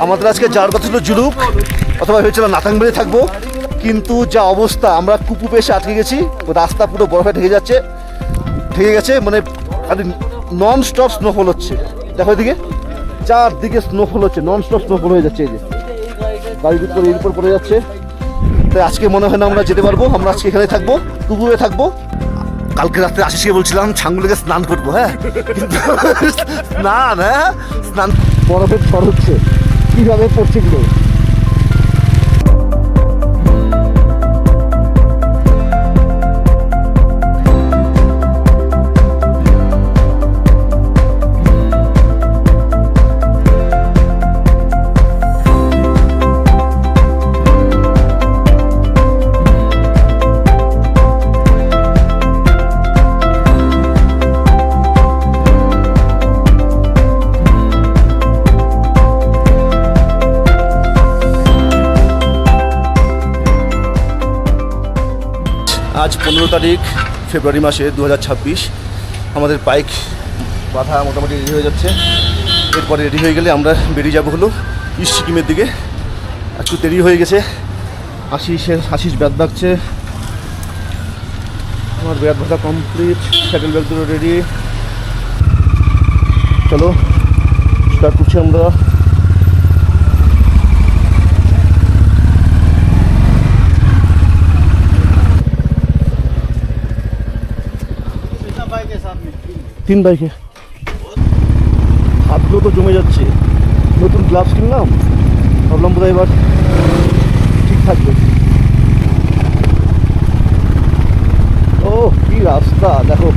আমাদের আজকে যাওয়ার কথা ছিল জুলুক অথবা ভেবেছিলাম নাতাংবাড়ি থাকবো, কিন্তু যা অবস্থা আমরা কুপুপে এসে আটকে গেছি। রাস্তা পুরো বরফে ঠেকে গেছে, মানে নন স্টপ স্নোফল হচ্ছে। দেখো এদিকে চারদিকে স্নোফল হচ্ছে, নন স্টপ স্নোফল হয়ে যাচ্ছে। এই যে গাড়ির উপর এর উপর পড়ে যাচ্ছে। তাই আজকে মনে হয় না আমরা যেতে পারবো, আমরা আজকে এখানে থাকবো, কুপুপে থাকবো। কালকে রাত্রে আশিসকে বলছিলাম ছাঙ্গুলেকে স্নান করবো, হ্যাঁ, কিন্তু স্নান বরফের ঝড় হচ্ছে, কিভাবে পড়ছে গুলো। আজ 15 তারিখ ফেব্রুয়ারি মাসে 2026। আমাদের বাইক বাধা মোটামুটি রেডি হয়ে যাচ্ছে। এরপরে রেডি হয়ে গেলে আমরা বেরিয়ে যাবো হলো ইস্ট সিকিমের দিকে। একটু দেরি হয়ে গেছে, আশিস ব্যাট বাগছে, আমার ব্যাট বাঁধা কমপ্লিট, স্যাডেল ব্যাগ দুটো রেডি। চলো স্টার্ট করছি আমরা। তিন বাইকে হাতগুলো তো জমে যাচ্ছে। নতুন গ্লাভস কিনলাম, ভাবলাম বোধহয় এবার ঠিক থাকবে। ও কি রাস্তা দেখো,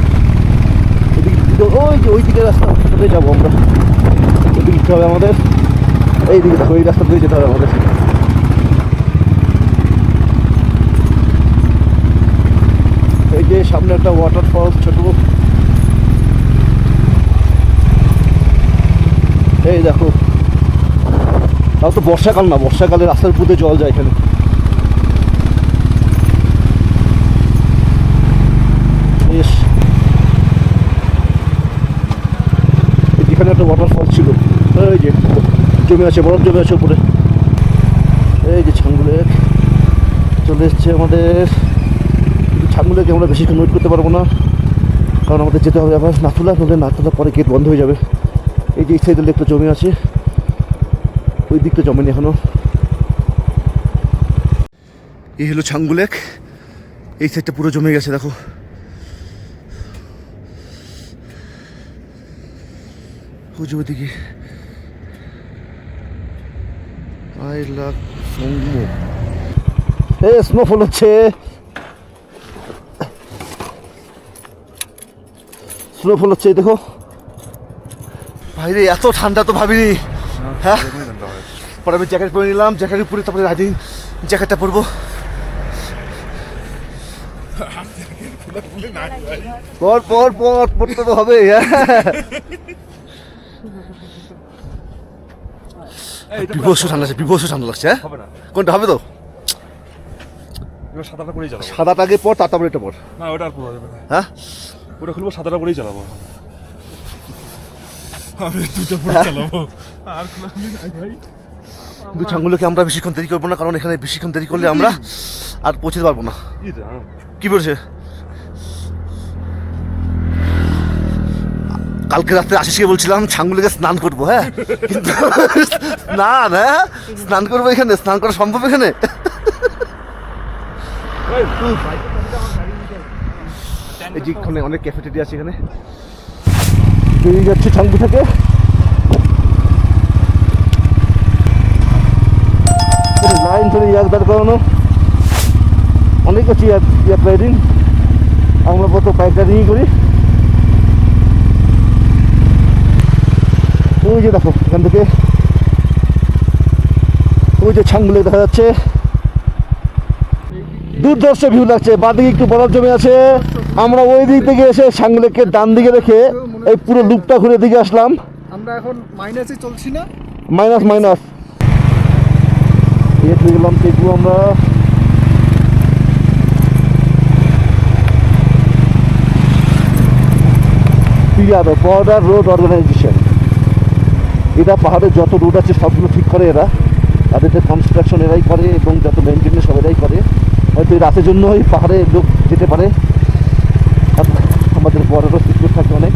ওই দিকে রাস্তা যাবো আমরা, ওইদিকে যেতে হবে আমাদের। এইদিকে দেখো, এই রাস্তা দিয়ে যেতে হবে আমাদের। এই যে সামনে একটা ওয়াটারফল ছোট, এই দেখো। তাও তো বর্ষাকাল না, বর্ষাকালে রাস্তার পুঁতে জল যায় এখানে। এখানে একটা ওয়াটারফল ছিল, এই যে জমে আছে, বরফ জমে আছে উপরে। এই যে ছাঙ্গুলেক চলে এসছে আমাদের। ছাঙ্গুলেকে আমরা বেশিক্ষণ ওয়েট করতে পারবো না, কারণ আমাদের যেতে হবে আবার নাথুলা, নাথুলা পরে গেট বন্ধ হয়ে যাবে। এই যে এই সাইডে একটা জমি আছে, ওই দিকটা জমেনি এখনো। এই হলো ছাঙ্গুলেক, এই সাইডটা পুরো জমে গেছে দেখো। ওইদিকে স্নোফল হচ্ছে, দেখো বাইরে এত ঠান্ডা তো ভাবিনি। হ্যাঁ, পরে আমি জ্যাকেট পরে নিলাম, জ্যাকেটের উপরে তারপরে রাইডিং জ্যাকেটটা পরবো। পড়তে তো হবে। বিভৎস ঠান্ডা লাগছে। কোনটা হবে তো? সাদাটা আগে পর, তারপরে এটা পর। হ্যাঁ, ওটা খুলবো, সাদাটা পরেই চালাবো। ছাঙ্গুলোকে আমরা বেশিক্ষণ দেরি করবো না, কারণ এখানে বেশিক্ষণ দেরি করলে আমরা আর পৌঁছতে পারবো না। কি বলছে? কালকে রাত্রে আশিসকে বলছিলাম ছাঙ্গুলেকে স্নান করবো, হ্যাঁ, কিন্তু স্নান করবো এখানে, স্নান করা সম্ভব এখানে? এই যে অনেক ক্যাফেটেরিয়া আছে এখানে। বেরিয়ে যাচ্ছে ছাঙ্গু থেকে। লাইন ধরে ইয়াক দাঁড় করানো, অনেক আছে ইয়াক রাইডিং। আমরা কত বাইক রাইডিংই করি। ওই যে দেখো এখান থেকে ওই যে ছাঙ্গুলেক দেখা যাচ্ছে, দুর্ধর্ষ ভিউ লাগছে। বাঁদিকে একটু বরফ জমে আছে। আমরা ওই দিক থেকে এসে ছাঙ্গুলেককে ডান দিকে রেখে এই পুরো লুপটা ঘুরে দিকে আসলাম। আমরা এখন মাইনাসে চলছি না, মাইনাস গেলাম দেখবো আমরা। বর্ডার রোড অর্গানাইজেশন, এটা পাহাড়ের যত রোড আছে সবগুলো ঠিক করে এরা, তাদের যে কনস্ট্রাকশন এরাই করে এবং যত মেনটেনেন্স সব এরাই করে। হয়তো এই রাতের জন্য ওই পাহাড়ে লোক যেতে পারে, আমাদের বড়েরও সিকিউর থাকে অনেক।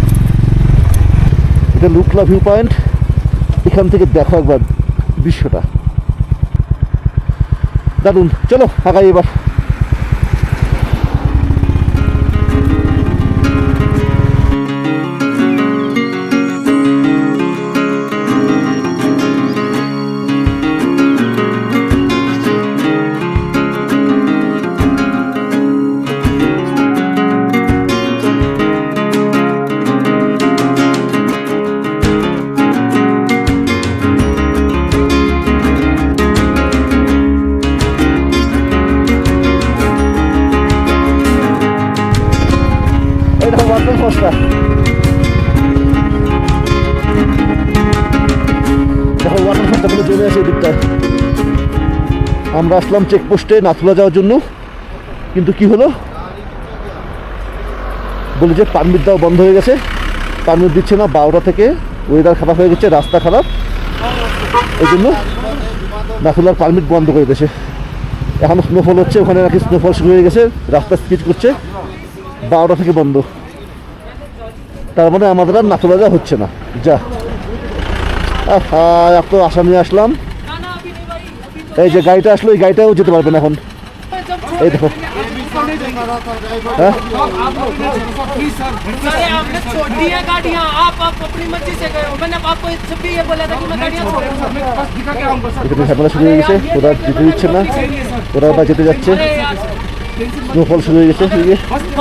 এটা লুকলা ভিউ পয়েন্ট, এখান থেকে দেখো একবার দৃশ্যটা দারুণ। চলো আগাই এবার। এটা ওয়াটার ফলসটা দেখো, ওয়াটার ফলসটা কোনো জমে আছে এদিকটায়। আমরা আসলাম চেকপোস্টে নাথুলা যাওয়ার জন্য, কিন্তু কি হলো বলে যে পারমিট দেওয়া বন্ধ হয়ে গেছে, পারমিট দিচ্ছে না 12টা থেকে। ওয়েদার খারাপ হয়ে গেছে, রাস্তা খারাপ, এই জন্য নাথুলার পারমিট বন্ধ করে দিয়েছে। এখন স্নোফল হচ্ছে, ওখানে নাকি স্নোফল শুরু হয়ে গেছে, রাস্তা স্পিড করছে, 12টা থেকে বন্ধ। তার মানে আমাদের আর নাথুলা যাওয়া হচ্ছে না। যা এত আশা নিয়ে আসলাম, এই যে গাড়িটা আসলো, এই গাড়িটাও যেতে পারবে না এখন। এই দেখো হ্যাঁ, अरे आपने छोड़ दी है गाड़ियाँ, आप अपनी मर्जी से गए हो। मैंने आपको जब भी ये बोला था कि मैं गाड़ियाँ छोड़ूंगा। এখানে ঝামেলা শুরু হয়ে গেছে, ওরা যেতে দিচ্ছে না, ওরা আবার যেতে যাচ্ছে। अरे यार স্নোফল শুরু হয়ে গেছে।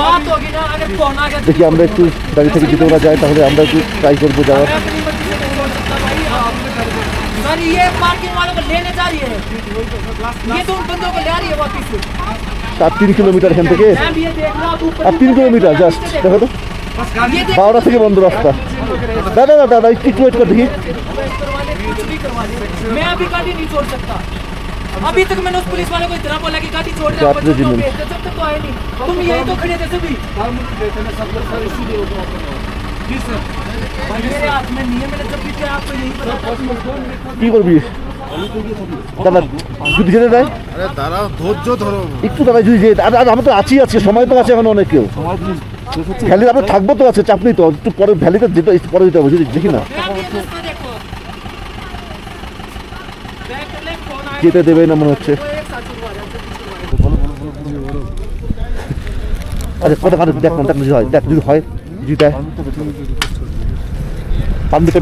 बात होगी ना, अगर कौन आ गया দেখি আমরা একটু গাড়ি থেকে যদি ওরা যায় তাহলে আমরা একটু ট্রাই করবো যাওয়ার। मैं अपनी मर्जी से नहीं छोड़ सकता भाई। सर ये पार्किंग वालों को लेने जा रही है, ये तो उन बंदों को ले रही है वापिस से। 3 কিলোমিটার এখান থেকে, मैं भी ये देख रहा हूँ ऊपर আর 3 কিলোমিটার জাস্ট। দেখো তো ये देख 12টা থেকে বন্ধ রাস্তা। দাদা দাদা দাদা একটু ওয়েট কর দেখি। करवा ले, कुछ भी करवा ले, मैं अभी गाड़ी नहीं छोड़ सकता। अभी तक मैंने उस पुलिस वाले को इतना बोला कि गाड़ी छोड़ दे, क्या बच्चों को जिम्मे- भेज दे, जब तक तो आए नहीं। तुम यही तो खड़े थे सभी। मेरे हाथ में नहीं है, मैंने जब भी किया आपको यही बताया। কি করবি দাদা যদি যেতে দেয়? আরে দাঁড়াও, ধৈর্য ধরো। একটু দাদা যদি যেতে, আর আর আমরা তো আছি, আজকে সময় তো আছে এখন অনেক। কেউ ভ্যালি আমরা থাকবো তো, আছে চাপ নেই তো, একটু পরে ভ্যালিতে যেতে, একটু পরে যেতে হবে যদি দেখি না। मैं अभी ये रास्ता देखो। बैक कर ले, फोन आएगा। যেতে দেবে না মনে হচ্ছে। वो एक साथ छुड़वा रहा है। আরে কথা দেখ না, দেখ যদি হয়, দেখ যদি হয়, যদি দেয় পারমিটটা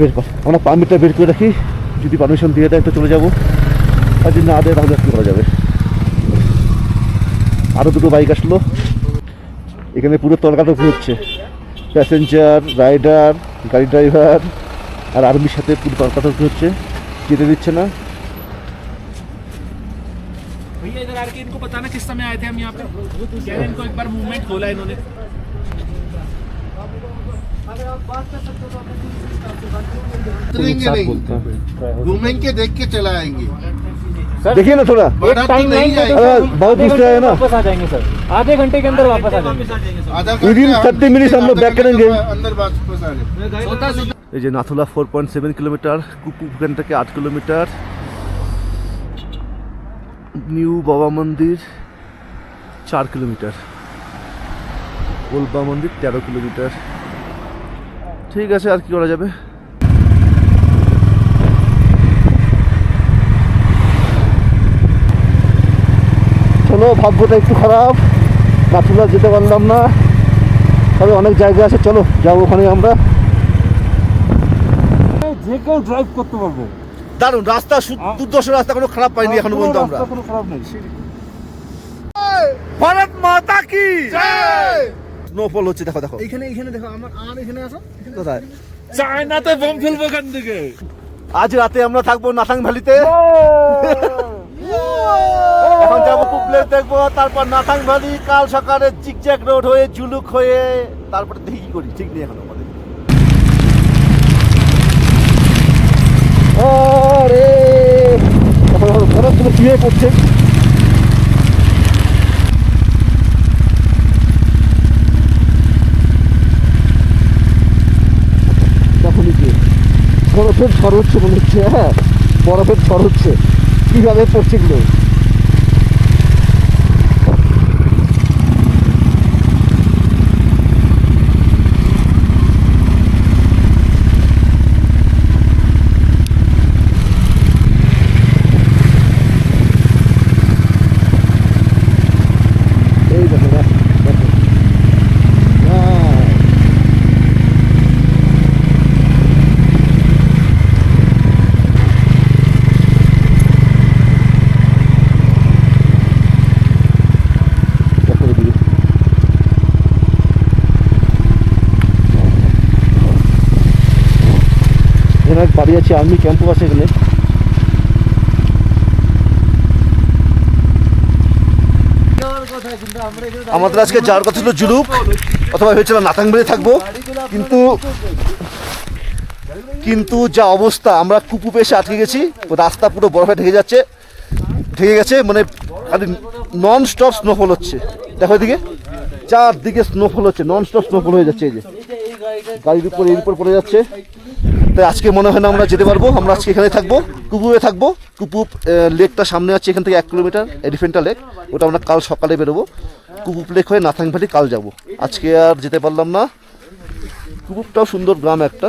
বের কর। আমরা পারমিটটা বের করে রাখি, যদি পারমিশন দিয়ে দেয় তো চলে যাবো, আর যদি না দেয় তাহলে কী করা যাবে। আরও দুটো বাইক আসলো, এখানে পুরো তলকাটাকি হচ্ছে, প্যাসেঞ্জার, রাইডার, গাড়ি ড্রাইভার আর আর্মির সাথে পুরো তলকাটাকি হচ্ছে, যেতে দিচ্ছে না। भैया इधर आके इनको बताना किस समय आए थे हम यहाँ पे, क्या है, इनको एक बार मूवमेंट खोला इन्होंने। उतरेंगे नहीं, घूमेंगे, देख के चला आएंगे। देखिए ना थोड़ा, बारात तो नहीं आएगी। अरे बहुत मुश्किल है ना। वापस आ जाएंगे सर, आधे घंटे के अंदर वापस आ जाएंगे। आधा Within घंटा 30 minutes हम लोग back करेंगे। अंदर वापस आ जाए। এই যে নাথুলা 4.7 কিলোমিটার, কুপু এখান থেকে 8 কিলোমিটার, নিউ বাবা মন্দির 4 কিলোমিটার, ওল্ড বাবা মন্দির 13 কিলোমিটার। ঠিক আছে, আর কি করা যাবে। চলো, ভাগ্যটা একটু খারাপ, নাথুলা যেতে পারলাম না, তবে অনেক জায়গা আছে, চলো যাবো ওখানে আমরা। যে কেউ ড্রাইভ করতে পারবে, দারুণ রাস্তা, দুর্দশ রাস্তা, কোনো খারাপ পাইনি এখনো পর্যন্ত আমরা। কোনো খারাপ নেই। ভারত মাতা কি স্নোফল হচ্ছে, দেখো দেখো এখানে দেখো, আমার আর এখানে আসো। কোথায়। চায়নাতে বোম ফেলবো এখান থেকে। আজ রাতে আমরা থাকবো নাথাং ভ্যালিতে, এখন যাবো কুপলেট দেখবো, তারপর নাথাং ভ্যালি, কাল সকালে জিগজ্যাগ রোড হয়ে জুলুক হয়ে, তারপরে দেখি কি করি, ঠিক নেই এখন আমাদের। আরে বরফগুলো কি হয়ে পড়ছে। তখনই কি বরফ বরফের ঝড় হচ্ছে মনে হচ্ছে, হ্যাঁ বরফের ঝড় হচ্ছে, কীভাবে পড়ছে এগুলো। এই দেখো দেখো দেখো, এখানে এক বাড়ি আছে, আর্মি ক্যাম্পও আছে এখানে। আমাদের আজকে যাওয়ার কথা ছিল জুলুক, অথবা ভেবেছিলাম নাতাংবেলে থাকবো, কিন্তু যা অবস্থা, আমরা কুপুপে এসে আটকে গেছি। রাস্তা পুরো বরফে ঢেকে গেছে, মানে নন স্টপ স্নোফল হচ্ছে। দেখো এদিকে চারদিকে স্নোফল হচ্ছে, নন স্টপ স্নোফল হয়ে যাচ্ছে। এই যে গাড়ির উপর এর উপর পড়ে যাচ্ছে। তাই আজকে মনে হয় না আমরা যেতে পারবো। আমরা আজকে এখানে থাকবো, কুপুপে থাকবো। কুপুপ লেকটা সামনে আছে, এখান থেকে 1 কিলোমিটার এলিফেন্টা লেক। ওটা আমরা কাল সকালে বেরোবো। কুপুপ লেক হয়ে নাথাং ভ্যালি কাল যাব। আজকে আর যেতে পারলাম না। কুপুপটাও সুন্দর গ্রাম একটা।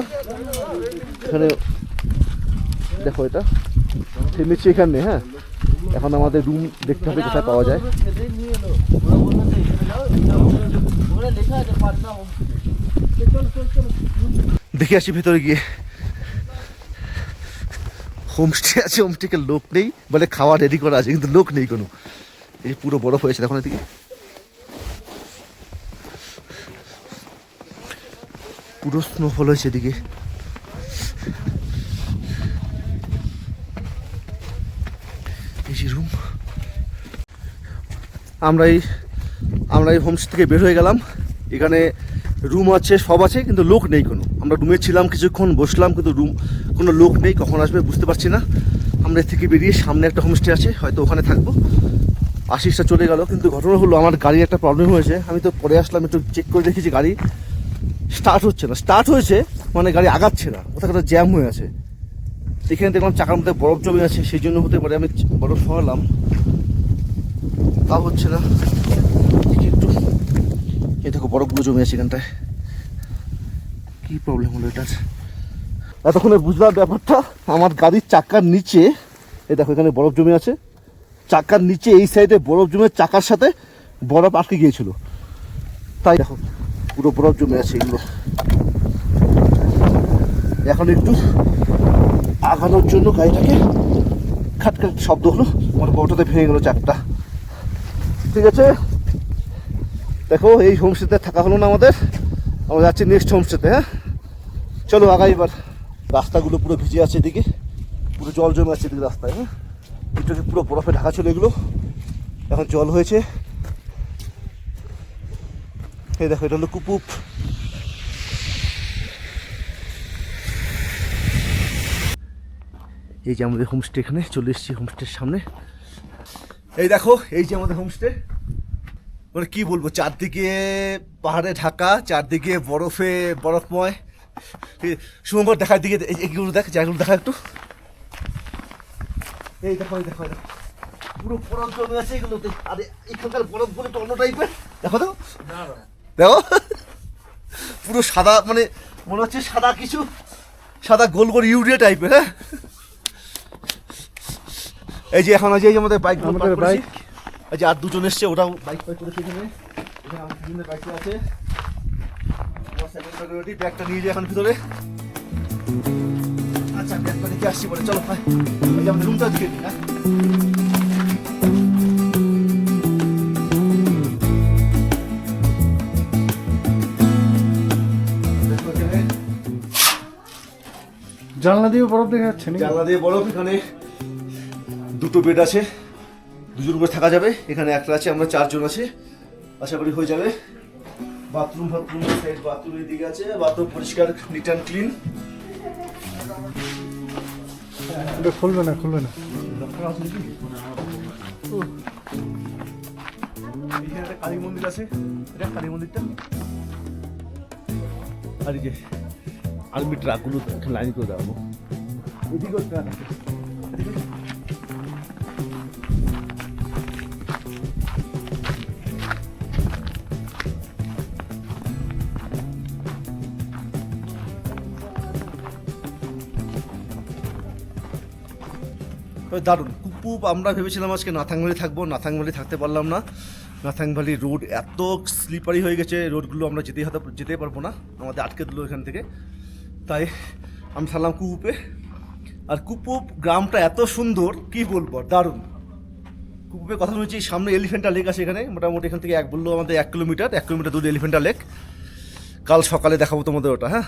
এখানে দেখো এটা থেমেছি এখানে, হ্যাঁ। এখন আমাদের রুম দেখতে হবে কোথায় পাওয়া যায়। দেখে আসি ভেতরে গিয়ে। হোমস্টে আছে, হোমস্টেকে লোক নেই, বলে খাওয়া রেডি করা আছে, কিন্তু লোক নেই কোনো। এই পুরো বরফ হয়েছে দেখুন এদিকে। পুরো স্নোফল হয়েছে এদিকে। এই যে রুম। আমরা এই হোমস্টে থেকে বের হয়ে গেলাম। এখানে রুম আছে, সব আছে, কিন্তু লোক নেই কোনো। আমরা রুমে ছিলাম, কিছুক্ষণ বসলাম, কিন্তু কোনো লোক নেই। কখন আসবে বুঝতে পারছি না। আমরা এর থেকে বেরিয়ে সামনে একটা হোমস্টে আছে, হয়তো ওখানে থাকবো। আশিসটা চলে গেল, কিন্তু ঘটনা হলো আমার গাড়ির একটা প্রবলেম হয়েছে। আমি তো পরে আসলাম, একটু চেক করে দেখেছি গাড়ি স্টার্ট হচ্ছে না। স্টার্ট হয়েছে মানে গাড়ি আগাচ্ছে না, কোথাও একটা জ্যাম হয়ে আছে। এখানে দেখলাম চাকার মধ্যে বরফ জমে আছে, সেই জন্য হতে পারে। আমি বরফ সরালাম, তাও হচ্ছে না। একটু এই দেখো বরফগুলো জমে আছে এখানটায়। কি প্রবলেম হলো এটার? এতক্ষণে বুঝলাম ব্যাপারটা। আমার গাড়ির চাকার নিচে, এই দেখো এখানে বরফ জমে আছে। চাকার নিচে এই সাইডে বরফ জমে চাকার সাথে বরফ আটকে গিয়েছিল। তাই দেখো পুরো বরফ জমে আছে এগুলো। এখন একটু আগানোর জন্য গাড়িটাকে খাটখাট শব্দ হলো, আমার বরফটাতে ভেঙে গেলো চাকটা। ঠিক আছে, দেখো এই হোমস্টেতে থাকা হলো না আমাদের। আমরা যাচ্ছি নেক্সট হোমস্টেতে। হ্যাঁ চলো আগাই এবার। রাস্তাগুলো পুরো ভিজে আছে এদিকে, পুরো জল জমে আছে এদিকে রাস্তায়। হ্যাঁ এটাকে পুরো বরফে ঢাকা ছিল এগুলো, এখন জল হয়েছে। এই দেখো এটা হলো কুপুপ। এই যে আমাদের হোমস্টে, এখানে চলে এসেছি হোমস্টের সামনে। এই দেখো এই যে আমাদের হোমস্টে। মানে কি বলবো, চারদিকে পাহাড়ে ঢাকা, চারদিকে বরফময়। শুভঙ্কর দেখার দিকে এইগুলো দেখ, জায়গাগুলো দেখা একটু। এই দেখো এই দেখো এই দেখো পুরো বরফ জমে আছে এগুলোতে। আর এখানকার বরফগুলো তো অন্য টাইপের। দেখো তো, দেখো পুরো সাদা, মানে মনে হচ্ছে সাদা কিছু, সাদা গোল গোল ইউরিয়া টাইপের। হ্যাঁ এই যে এখন আছে এই যে আমাদের বাইক, এই যে আর দুজন এসছে, ওরাও বাইক পাইক করেছে এখানে। এখানে আমাদের দুজনের বাইক আছে। ব্যাগটা নিয়ে যাই এখন ভিতরে। আচ্ছা ব্যাগটা দেখে আসছি বলে, চলো ভাই। এই যে আমাদের রুমটা দিকে দিই। হ্যাঁ জানলা দিয়ে বরফ দেখা যাচ্ছে না? জানলা দিয়ে বরফ। এখানে দুটো বেড আছে, দুজন করে থাকা যাবে। এখানে একটা আছে, আমরা 4 জন আছি, আশা করি হয়ে যাবে। বাথরুম সাইড, বাথরুমের দিকে আছে। বাথরুম পরিষ্কার, নিট অ্যান্ড ক্লিন। এটা খুলবে না এখানে একটা কালী মন্দির আছে, এটা কালী মন্দিরটা। আর এই যে আর্মি ট্রাকগুলো লাইন করে দেওয়া। দারুণ কুপুপ। আমরা ভেবেছিলাম আজকে নাথাং ভ্যালি থাকবো, নাথাং ভ্যালি থাকতে পারলাম না। নাথাং ভ্যালি রোড এত স্লিপারি হয়ে গেছে, রোডগুলো আমরা যেতে পারবো না, আমাদের আটকে দিল এখান থেকে। তাই আমি থাকলাম কুপুপে। আর কুপুপ গ্রামটা এত সুন্দর কি বলবো, দারুণ। কুপুপের কথা শুনেছি সামনে এলিফেন্টা লেক আছে, এখানে মোটামুটি এখান থেকে বললো আমাদের 1 কিলোমিটার দূরে এলিফেন্টা লেক। কাল সকালে দেখাবো তোমাদের ওটা। হ্যাঁ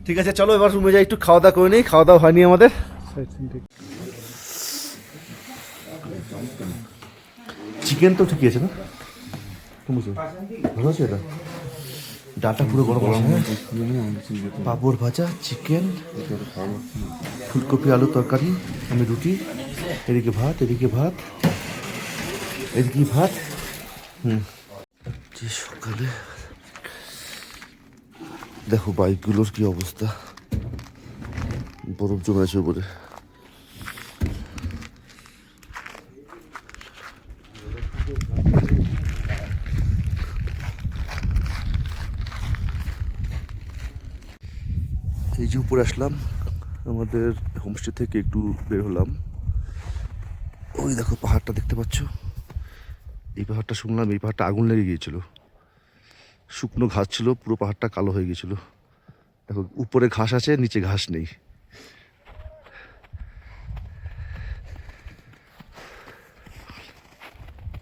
ঠিক আছে, চলো এবার রুমে যাই, একটু খাওয়া দাওয়া করে নিই। খাওয়া দাওয়া হয়নি আমাদের। চিকেন তো ঠিকই আছে না, ভালো আছে এটা। ডালটা পুরো গরম গরম, পাঁপড় ভাজা, চিকেন, ফুলকপি আলু তরকারি, আমি রুটি, এদিকে ভাত, এদিকে ভাত, এদিকে ভাত। যে সকালে দেখো বাইকগুলোর কি অবস্থা, বরফ জমে আছে উপরে। এই যে উপরে আসলাম, আমাদের হোমস্টে থেকে একটু বের হলাম। ওই দেখো পাহাড়টা দেখতে পাচ্ছ, এই পাহাড়টা শুনলাম এই পাহাড়টা আগুন লেগে গিয়েছিল, শুকনো ঘাস ছিল, পুরো পাহাড়টা কালো হয়ে গিয়েছিল। দেখো উপরে ঘাস আছে, নিচে ঘাস নেই।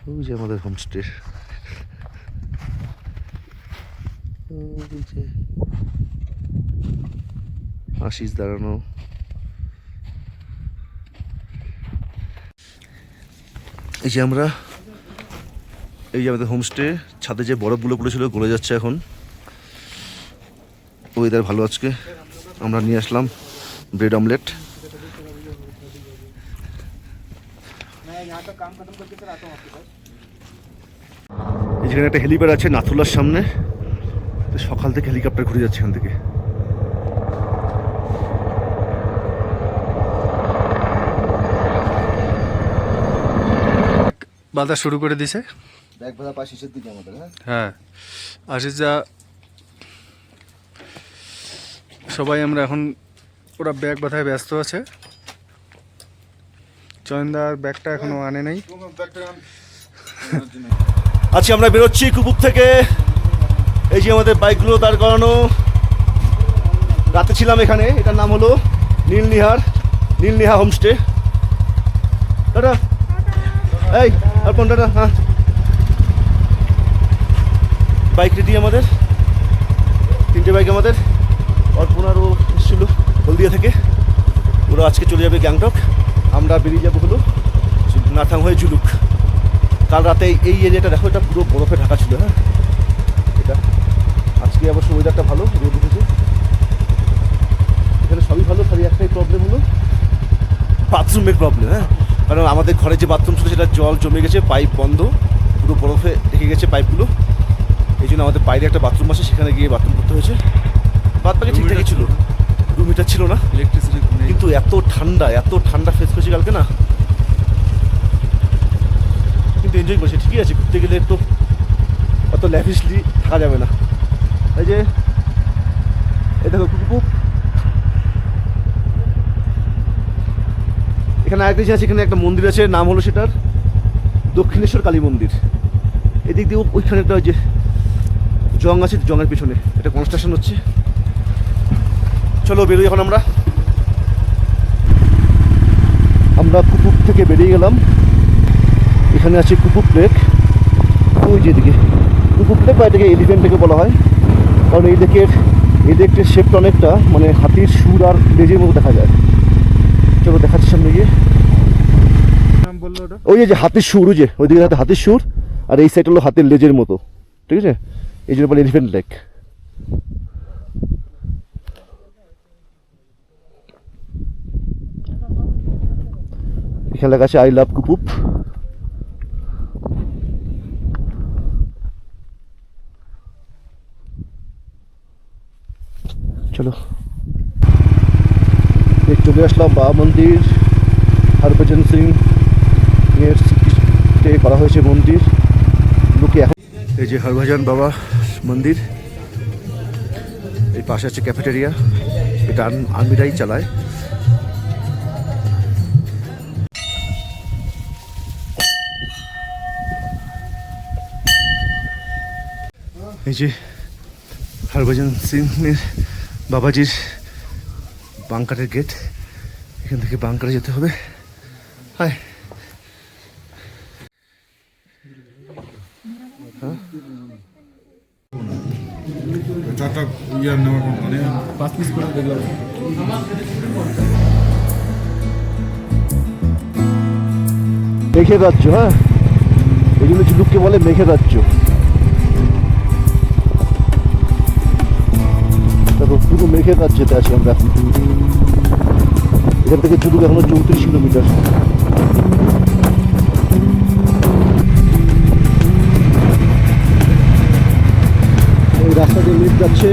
ওই যে আমাদের হোমস্টে, ওই যে আশিস দাঁড়ানো। এই যে আমরা, এই যে আমাদের হোমস্টে, ছাদে যে বরফগুলো পড়েছিল গলে যাচ্ছে এখন। ওয়েদার ভালো আজকে। আমরা নিয়ে আসলাম ব্রেড অমলেট। যেখানে একটা হেলিপ্যাড আছে নাথুলার সামনে, তো সকাল থেকে হেলিকপ্টার ঘুরে যাচ্ছে এখান থেকে। বাধা শুরু করে দিছে। ব্যাগ ভাড়া পায় শেষের দিকে আমাদের। হ্যাঁ আশিস যা, সবাই আমরা এখন, ওরা ব্যাগ বাঁধায় ব্যস্ত আছে। চয়নদার ব্যাগটা এখনো আনে নাই। আচ্ছা আমরা বেরোচ্ছি কুপুপ থেকে। এই যে আমাদের বাইকগুলো দাঁড় করানো। রাতে ছিলাম এখানে, এটার নাম হলো নীলনিহা হোমস্টে। দাদা এই অর্পণ দাদা, হ্যাঁ বাইক রেডি আমাদের, 3টে বাইক আমাদের। অর্পণ আরও এসেছিল হলদিয়া থেকে, ওরা আজকে চলে যাবে গ্যাংটক। আমরা বেরিয়ে যাবো হলো নাথাং হয়ে জুলুক। কাল রাতে এই এরিয়াটা দেখো, এটা পুরো বরফে ঢাকা ছিল। হ্যাঁ এটা আজকে অবশ্য ওয়েদারটা ভালো, রোদ উঠেছে এখানে, সবই ভালো। খালি একটাই প্রবলেম হলো বাথরুমের প্রবলেম। হ্যাঁ কারণ আমাদের ঘরে যে বাথরুম ছিল সেটা জল জমে গেছে, পাইপ বন্ধ, পুরো বরফে ঢেকে গেছে পাইপগুলো। এই জন্য আমাদের বাইরে একটা বাথরুম আছে, সেখানে গিয়ে বাথরুম করতে হয়েছে। বাদ বাকি ঠিকঠাকই ছিল, 2 মিটার ছিল না ইলেকট্রিসিটি, কিন্তু এত ঠান্ডা ফেস করেছি কালকে না, কিন্তু এনজয় করছে। ঠিকই আছে, ঘুরতে গেলে একটু অত ল্যাভিশলি থাকা যাবে না। এই যে এই দেখো কুপুপ, এখানে আরেকটা জিনিস আছে, এখানে একটা মন্দির আছে, নাম হলো সেটার দক্ষিণেশ্বর কালী মন্দির। এদিক দিয়ে ওইখানে একটা ওই যে জং আছে, জঙের পিছনে একটা কনস্ট্রাকশন হচ্ছে। চলো বেরোই এখন। আমরা কুপুপ থেকে বেরিয়ে গেলাম। এখানে আছে কুপুপ লেক, ওই যেদিকে কুপুপ লেক, বা এটাকে এলিফ্যান্ট লেকে বলা হয়, কারণ এই লেকের শেপটা অনেকটা মানে হাতির সুর আর লেজের মতো দেখা যায়। চলো দেখাচ্ছি সামনে গিয়ে। ওই যে হাতির সুর, ওই যে ওইদিকে হাতির সুর, আর এই সাইড হলো হাতির লেজের মতো, ঠিক আছে, এই জন্য বলে এলিফ্যান্ট লেক। এখানে লেখা আছে আই লাভ কুপুপ। চলো এই চলে আসলাম বাবা মন্দির, হরভজন সিং এর স্মৃতিতে করা হয়েছে মন্দির। লোকে এখন এই যে হরভজন বাবা মন্দির, এই পাশে আছে ক্যাফেটেরিয়া, এটা আর্মিরাই চালায়। এই যে হরভজন সিংয়ের বাবাজির বাংকারের গেট, এখান থেকে বাংকারে যেতে হবে। হায় চারটা ইয়ার নেওয়ার মানে 5 পিস করে দেখলাম। মেঘের রাজ্য, হ্যাঁ এই জন্য ঝিনুককে বলে মেঘের রাজ্য। তারপর পুরো মেঘের রাজ্যতে আছি আমরা এখন। এখান থেকে ঝিনুক এখনো 34 কিলোমিটার। এই রাস্তা দিয়ে মেঘ যাচ্ছে,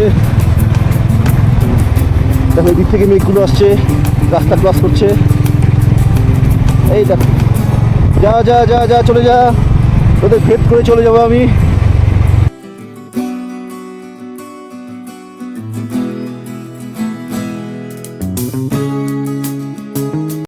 দেখো এদিক থেকে মেঘগুলো আসছে, রাস্তা ক্রস করছে। এই দেখো, যা যা যা যা চলে যা, তোদের ভেদ করে চলে যাবো আমি।